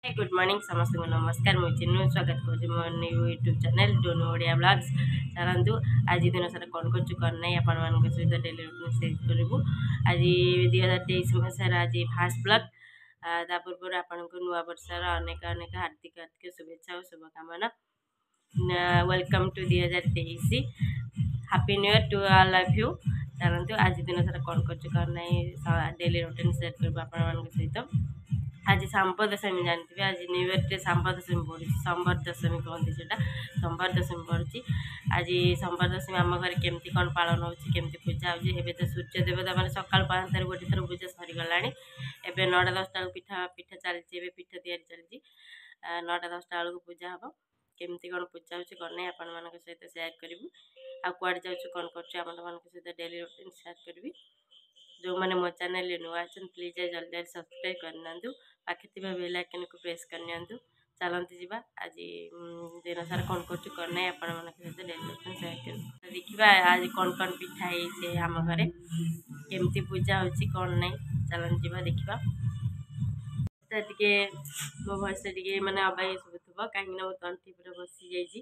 Good morning समस्त को नमस्कार मुझे चिन्नु स्वागत करुँच मो न्यू यूट्यूब चैनल डोनू ओडिया ब्लॉग्स चलतु आज दिन सारा कौन कर नहीं आपण मान सहित डेली रूटीन सेयर करूँ आज 2023 मसीहार आज फास्ट ब्लॉग ता पूर्व आपण को नुआ वर्षर अनेक अनेक हार्दिक हार्दिक शुभेच्छा और शुभकामना welcome to 2023 happy new year to all of you चलतु आज दिन सारा कौन कर नहीं डेली रूटीन सेयर करूँ आपण मान सहित आज सांबर दशमी जानते आज न्यू ईयर सांबर दशमी पड़ी सोमवार दशमी कहते से सोमवार दशमी पड़ी आज सोमवार दशमी आम घर केमती कौन पालन होमती पूजा हो तो सूर्य देवता मैंने सकाल 5 तार गोटे थर पूजा सरीगला एवं 9टा 10टा पिठा पिठा चलती पिठा तैयारी चलती 9टा 10टा बेलू पूजा हम केमती कौन पूजा हो कौन नहीं आपण मान सहित सेयार करूँ आड़ जाऊँ कौन कर सहित डेली रूटीन सेयार करी जो मैंने मो चैनल नुआ अच्छे प्लीज जल्दी जल्दी सब्सक्राइब करना पाखे बेल आइकन को प्रेस करनी चलती जावा आज दिन सारा कौन कर आपण सहित डेली रूटीन सेयार कर देखा आज कौन कौन पिठा है आम घर केमती पूजा हो कौन नहीं चलती जावा देखा टे मो भयस टे मैंने अबाई शुभुव कहीं मो तंटी पूरा बसी जाइए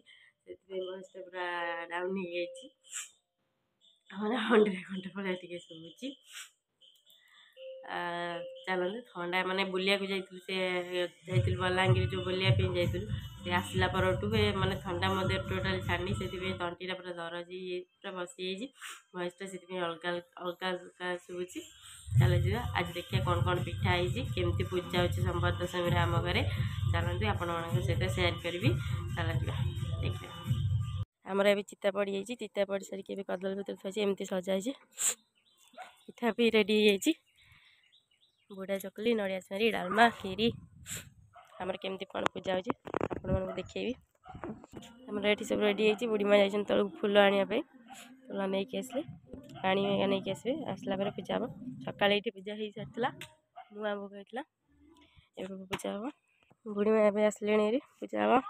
भयस पूरा डाउन हो जाइए मैंने हंड्रेड घंटे पड़े टे शुभुची चलते थंडा माने बुलिया जाइए बलांगीर जो बुलिया जाइए आसला पर माने थंडा मध्य टोटाल छाड़ी से तंटीटा पूरा दरज पूरा बसी जाइए भयसटा से अलग अलग शुभुची चल जा आज देखिए कौन कौन पिठा है केमती पूजा हो सोमवार दशमी आम घर चलते आपण मान सहित सेयार करी चल जा देखिए आमर ए चिता पड़ जाइए चिता पड़ सारिक कदली पत्र थी एमती सजाई पिठा भी रेडी हो बुढ़ा चकली नड़िया छुरी डालमा खीरी आमर केमती कौन पूजा हो आप देखी आमर ये सब रेडी हो बुढ़ी माँ जाइए तलू फुल आने फुल नहीं आसले पानी नहीं आसवे आसला पूजा हम सका ये पूजा हो सारी मुआ भोग होता ए पूजा हम बुढ़ी माँ ए आसले पूजा हम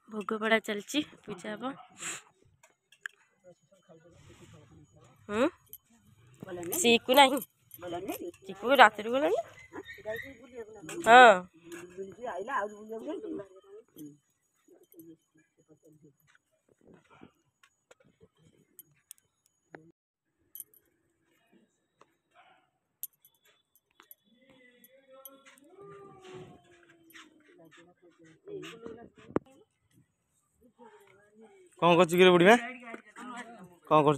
भोग पड़ा चलची पूजा हम सीकू नहीं सीकू रात गला हाँ कौन कर बुढ़ी में कौन कर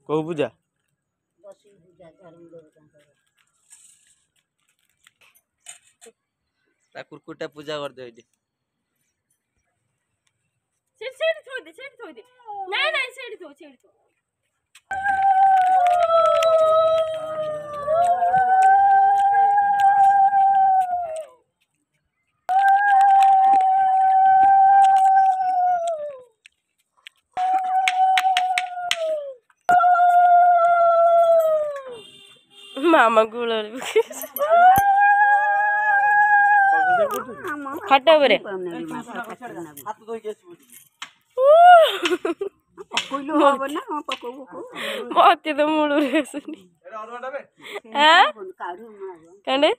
कौ पूजा कुरकुटा पूजा कर दे मामा गुड़ खट मत तो मूल कहे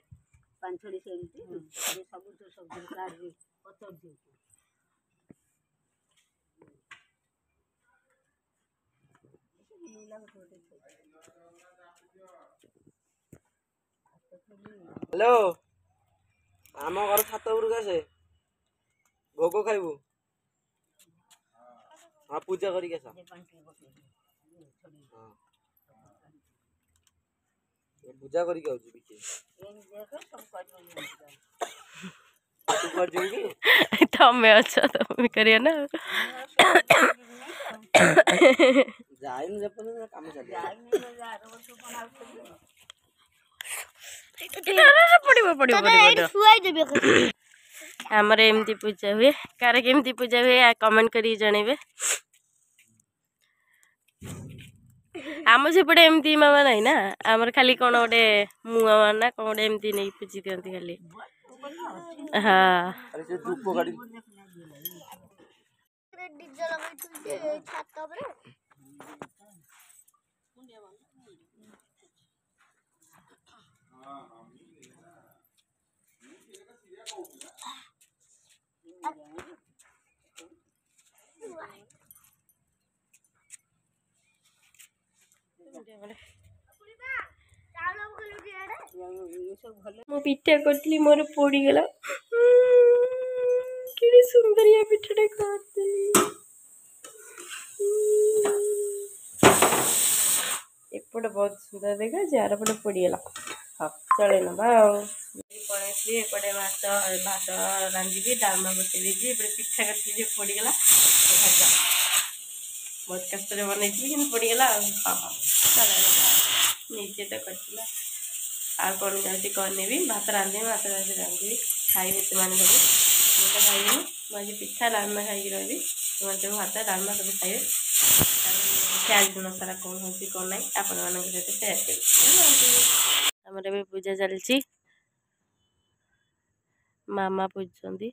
हेलो आम घर छात उपरक आसे भोग खाइबू हाँ पूजा करिक आस पूजा करिक तू कर जो कि तमें अच्छा तमें करिए ना जाइन जपन काम चले पड़ो पड़ो आमर एमती पूजा हुए कार केमती पूजा हुए कमेंट करी जनइबे आम सेपटे एमती मामा ना ना आमर खाली कौन गोटे मुआ ना कौन गोटे एमती नहीं पूजी दिखती खाली हाँ अरे से धूप गाड़ी मो पिठा करती मोर पोड़गला कि सुंदरिया पिठाटा करती एपटे बहुत सुंदर देखा जार पटे पोड़गला हाँ चले ना पड़े एपटे भात भात रांधि डालमा बसई देती पिठा करती पोड़गला भजा बहुत कष्ट बनई कि पड़गला हाँ हाँ चले निजे तो करला आ कौन जाती कौन भात रांधे भात रांधि खाइबे से मैंने सब मुझे खाइबी मुझे पिठा डालमा खाई रही तुम्हारे सब भात डालमा सब खाइबे आज दिन सारा कौन हो कौन ना आपण मान सहित सेयार कर पूजा चलती मामा पूजती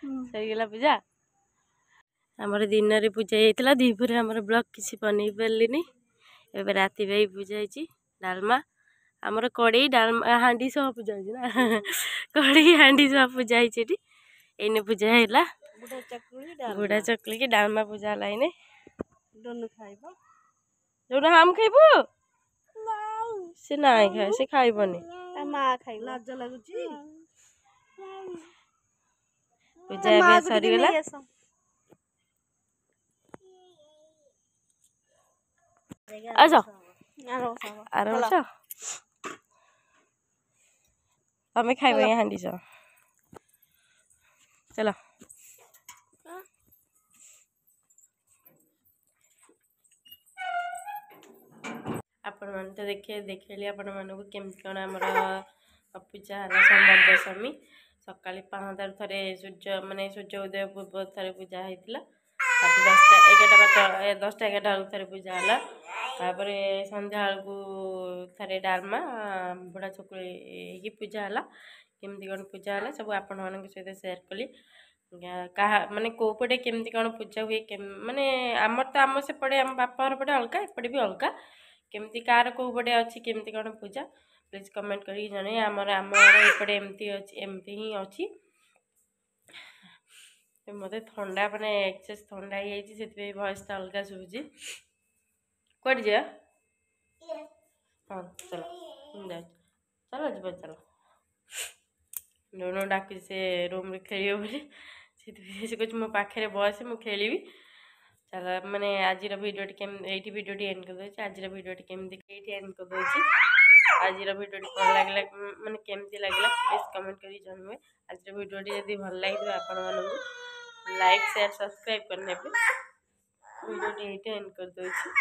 सहीगला पूजा आमर दिन में पूजा होता दीपुर आम ब्लॉग किसी बन पारे एवं राति भी पूजा होती डालमा आमर कड़े डालमा हांडी सह पूजा हो ना कड़े हांडी सह पूजा होती एने पूजा है गुड़ा चकली की डालमा पूजा है इने जो हम खाइबू से ना खाए से खाइबनी पूजा सरीगला आस आराम से तमें खाइब ये हांडी सह चलो आपण मान तो देखली आपण मानक केमती कौन आमर पूजा है सोमवार दशमी सकाल 5 थे सूर्य माने सूर्य उदय पूर्व थे पूजा होता 10टा 11 थे पूजा है तापर संध्या को थे डालमा बुढ़ा चकुली पूजा है केमती कौन पूजा है सब आपण मान सहित सेयार कली क्या माने कोपटे केमती कौन पूजा हुए माने आमर तो आम सेपटे आम बापर पटे अलग एपटे भी अलग केमती कार को पटे अच्छी केमती कौन पूजा प्लीज कमेंट करी जन आमर आमर एपटे एमती अच्छी एमती ही अच्छी मत थंडा मैंने एक्सेस थंडा ही भयस अलग शुभुची कौट जा हाँ चलो चलो जीव चलो दोनों डाक से रूम रे खेल बोली से कुछ मो पाखे बस मुझे खेली चलो मैंने आज भिडियो ये भिडियो एंड कर दूसरी आज भिडियो केमती एंड कर दूसरी आज भिडियो कौन लगे मैंने केमती लगे प्लीज कमेंट कर जानवे आज भिडियो जब भल लगे आपण मानक लाइक शेयर सब्सक्राइब करने भिडियो ये एंड कर दूसरी।